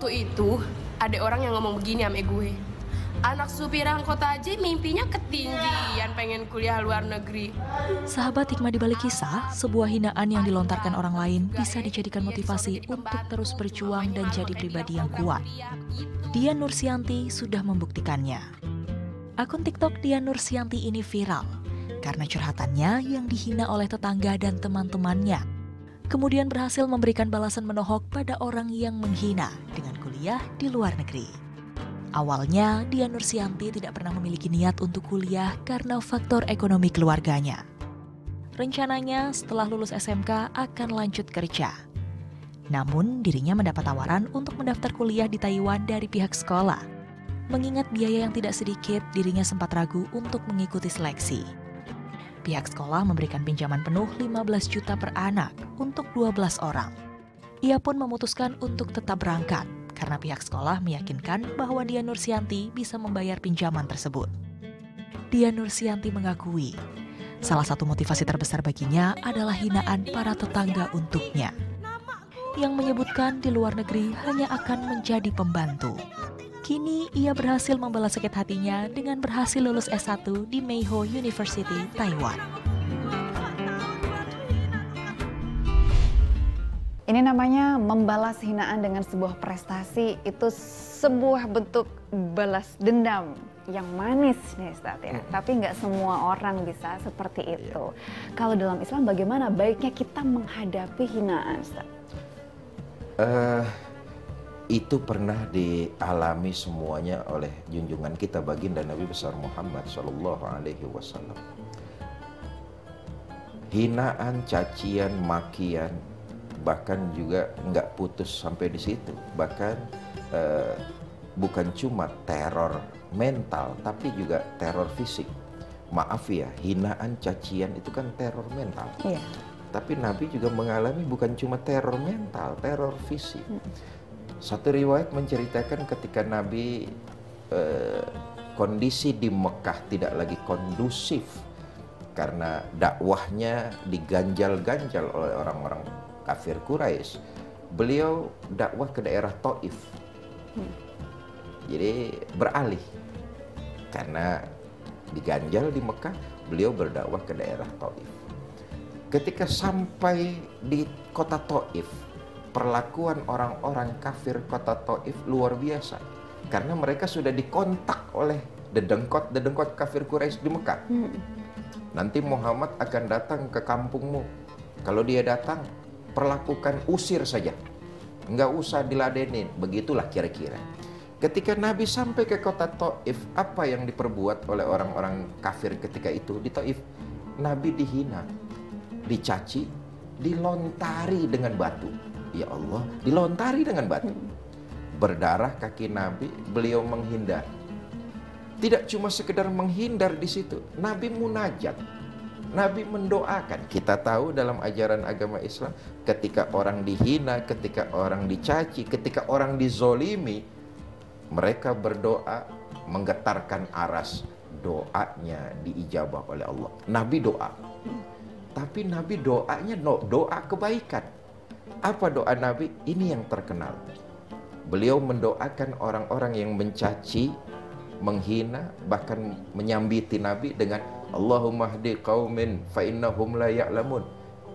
Waktu itu ada orang yang ngomong begini sama gue. Anak supir angkot aja mimpinya ketinggian pengen kuliah luar negeri. Sahabat hikmah di balik kisah, sebuah hinaan yang dilontarkan orang lain bisa dijadikan motivasi untuk terus berjuang dan jadi pribadi yang kuat. Dian Nursianti sudah membuktikannya. Akun TikTok Dian Nursianti ini viral karena curhatannya yang dihina oleh tetangga dan teman-temannya. Kemudian berhasil memberikan balasan menohok pada orang yang menghina dengan kuliah di luar negeri. Awalnya, Dian Nursianti tidak pernah memiliki niat untuk kuliah karena faktor ekonomi keluarganya. Rencananya setelah lulus SMK akan lanjut kerja. Namun dirinya mendapat tawaran untuk mendaftar kuliah di Taiwan dari pihak sekolah. Mengingat biaya yang tidak sedikit, dirinya sempat ragu untuk mengikuti seleksi. Pihak sekolah memberikan pinjaman penuh 15 juta per anak untuk 12 orang. Ia pun memutuskan untuk tetap berangkat karena pihak sekolah meyakinkan bahwa Dian Nursianti bisa membayar pinjaman tersebut. Dian Nursianti mengakui, salah satu motivasi terbesar baginya adalah hinaan para tetangga untuknya, yang menyebutkan di luar negeri hanya akan menjadi pembantu. Kini ia berhasil membalas sakit hatinya dengan berhasil lulus S1 di Meiho University, Taiwan. Ini namanya membalas hinaan dengan sebuah prestasi, itu sebuah bentuk balas dendam yang manis nih Ustadz ya. Tapi nggak semua orang bisa seperti itu. Kalau dalam Islam bagaimana baiknya kita menghadapi hinaan Ustadz? Itu pernah dialami semuanya oleh junjungan kita baginda Nabi besar Muhammad SAW. Hinaan, cacian, makian, bahkan juga nggak putus sampai di situ. Bahkan bukan cuma teror mental, tapi juga teror fisik. Maaf ya, hinaan, cacian itu kan teror mental. Iya. Tapi Nabi juga mengalami bukan cuma teror mental, teror fisik. Satu riwayat menceritakan ketika Nabi kondisi di Mekah tidak lagi kondusif karena dakwahnya diganjal-ganjal oleh orang-orang kafir Quraisy. Beliau dakwah ke daerah Taif. Jadi beralih karena diganjal di Mekah, beliau berdakwah ke daerah Taif. Ketika sampai di kota Taif, perlakuan orang-orang kafir kota Taif luar biasa karena mereka sudah dikontak oleh dedengkot kafir Quraisy di Mekah. Nanti Muhammad akan datang ke kampungmu. Kalau dia datang, perlakukan, usir saja, nggak usah diladenin. Begitulah kira-kira. Ketika Nabi sampai ke kota Taif, apa yang diperbuat oleh orang-orang kafir ketika itu di Taif? Nabi dihina, dicaci, dilontari dengan batu. Ya Allah, dilontari dengan batu. Berdarah kaki Nabi, beliau menghindar. Tidak cuma sekedar menghindar di situ, Nabi munajat. Nabi mendoakan. Kita tahu dalam ajaran agama Islam, ketika orang dihina, ketika orang dicaci, ketika orang dizolimi, mereka berdoa menggetarkan aras. Doanya diijabah oleh Allah. Nabi doa. Tapi Nabi doanya doa kebaikan. Apa doa Nabi? Ini yang terkenal. Beliau mendoakan orang-orang yang mencaci, menghina, bahkan menyambiti Nabi dengan Allahumma hdi qaumin fa innahum la ya'lamun.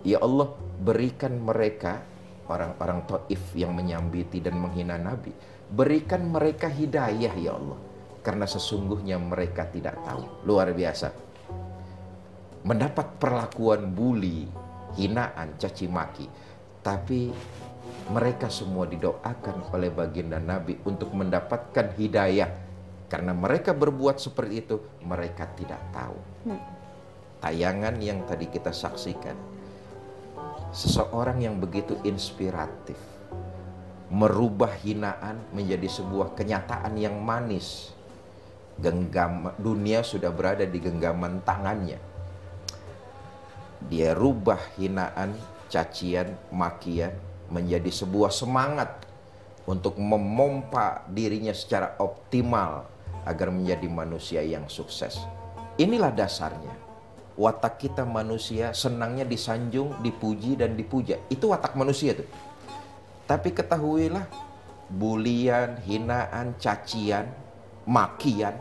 Ya Allah, berikan mereka, orang-orang Taif yang menyambiti dan menghina Nabi, berikan mereka hidayah ya Allah, karena sesungguhnya mereka tidak tahu. Luar biasa. Mendapat perlakuan bully, hinaan, caci maki, tapi mereka semua didoakan oleh baginda Nabi untuk mendapatkan hidayah. Karena mereka berbuat seperti itu, mereka tidak tahu. Tayangan yang tadi kita saksikan, seseorang yang begitu inspiratif, merubah hinaan menjadi sebuah kenyataan yang manis. Dunia sudah berada di genggaman tangannya. Dia rubah hinaan, cacian, makian menjadi sebuah semangat untuk memompa dirinya secara optimal agar menjadi manusia yang sukses. Inilah dasarnya. Watak kita manusia senangnya disanjung, dipuji dan dipuja. Itu watak manusia tuh. Tapi ketahuilah, bulian, hinaan, cacian, makian,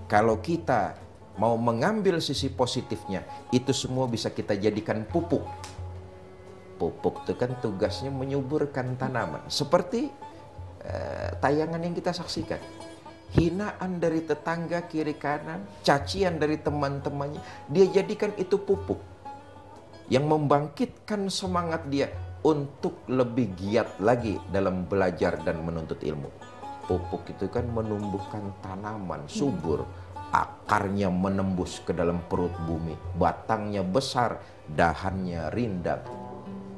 kalau kita mau mengambil sisi positifnya, itu semua bisa kita jadikan pupuk. Pupuk itu kan tugasnya menyuburkan tanaman. Seperti tayangan yang kita saksikan. Hinaan dari tetangga kiri kanan, cacian dari teman-temannya, dia jadikan itu pupuk yang membangkitkan semangat dia untuk lebih giat lagi dalam belajar dan menuntut ilmu. Pupuk itu kan menumbuhkan tanaman subur, akarnya menembus ke dalam perut bumi, batangnya besar, dahannya rindang.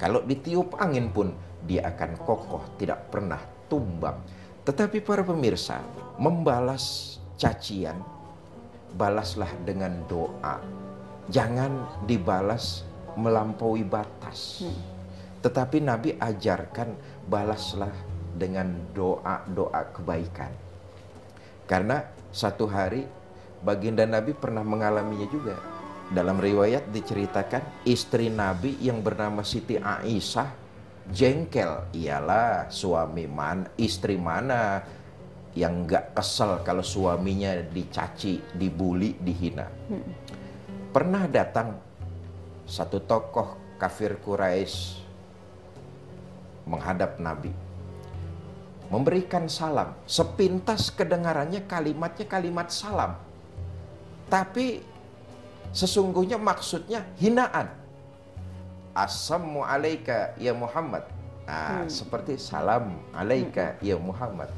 Kalau ditiup angin pun dia akan kokoh, tidak pernah tumbang. Tetapi para pemirsa, membalas cacian, balaslah dengan doa. Jangan dibalas melampaui batas. Tetapi Nabi ajarkan balaslah dengan doa-doa kebaikan. Karena satu hari baginda Nabi pernah mengalaminya juga. Dalam riwayat diceritakan istri Nabi yang bernama Siti Aisyah jengkel. Iyalah, istri mana yang nggak kesel kalau suaminya dicaci, dibully, dihina. Pernah datang satu tokoh kafir Quraisy menghadap Nabi, memberikan salam. Sepintas kedengarannya kalimatnya kalimat salam, tapi sesungguhnya maksudnya hinaan. Assalamu alaika ya Muhammad. Seperti salam alaika ya Muhammad.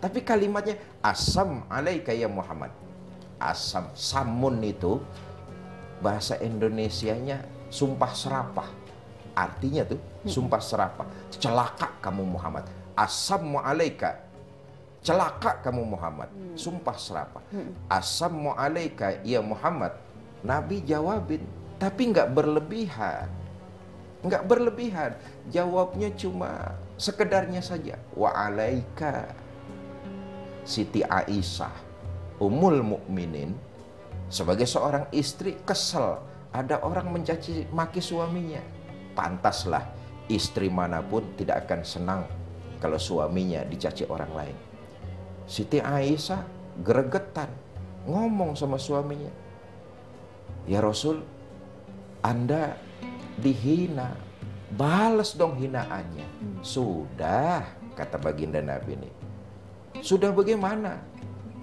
Tapi kalimatnya assam alaika ya Muhammad. Asam, samun itu bahasa Indonesianya sumpah serapah. Artinya tuh sumpah serapah. Celaka kamu Muhammad. Assalamu alaika. Celaka kamu Muhammad. Sumpah serapah. Assalamu alaika ya Muhammad. Nabi jawabin, tapi nggak berlebihan. Nggak berlebihan. Jawabnya cuma sekedarnya saja. Wa alaika. Siti Aisyah, Ummul Mukminin, sebagai seorang istri kesel ada orang mencaci maki suaminya. Pantaslah istri manapun tidak akan senang kalau suaminya dicaci orang lain. Siti Aisyah gregetan ngomong sama suaminya, ya Rasul, Anda dihina, balas dong hinaannya. Sudah, kata baginda Nabi ini. Sudah bagaimana?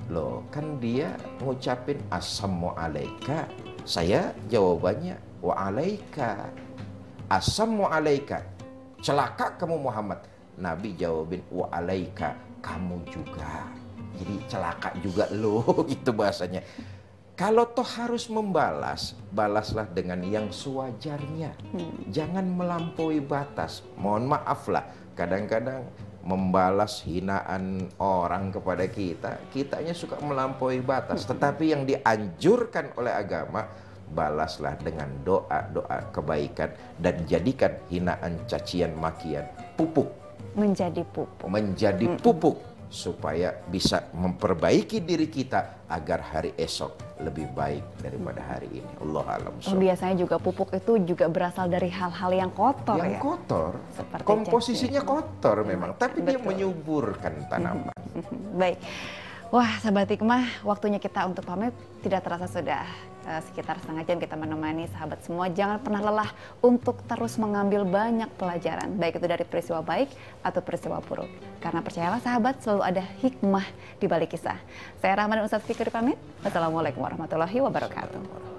Loh, kan dia ngucapin assalamu alaika. Saya jawabannya wa alaika. Assalamu alaika. Celaka kamu Muhammad. Nabi jawabin wa alaika, kamu juga. Jadi celaka juga lo, gitu bahasanya. Kalau toh harus membalas, balaslah dengan yang sewajarnya. Jangan melampaui batas. Mohon maaf lah, kadang-kadang membalas hinaan orang kepada kita, kitanya suka melampaui batas. Tetapi yang dianjurkan oleh agama, balaslah dengan doa-doa kebaikan dan jadikan hinaan, cacian, makian pupuk. Menjadi pupuk supaya bisa memperbaiki diri kita agar hari esok lebih baik daripada hari ini. Allah alam. Biasanya juga pupuk itu juga berasal dari hal-hal yang kotor ya. Yang kotor. Seperti komposisinya kotor memang, tapi dia menyuburkan tanaman. Baik. Wah, sahabat hikmah, waktunya kita untuk pamit tidak terasa sudah sekitar setengah jam kita menemani sahabat semua. Jangan pernah lelah untuk terus mengambil banyak pelajaran, baik itu dari peristiwa baik atau peristiwa buruk. Karena percayalah sahabat, selalu ada hikmah di balik kisah. Saya Rahman Ustadz Fikri pamit. Wassalamualaikum warahmatullahi wabarakatuh.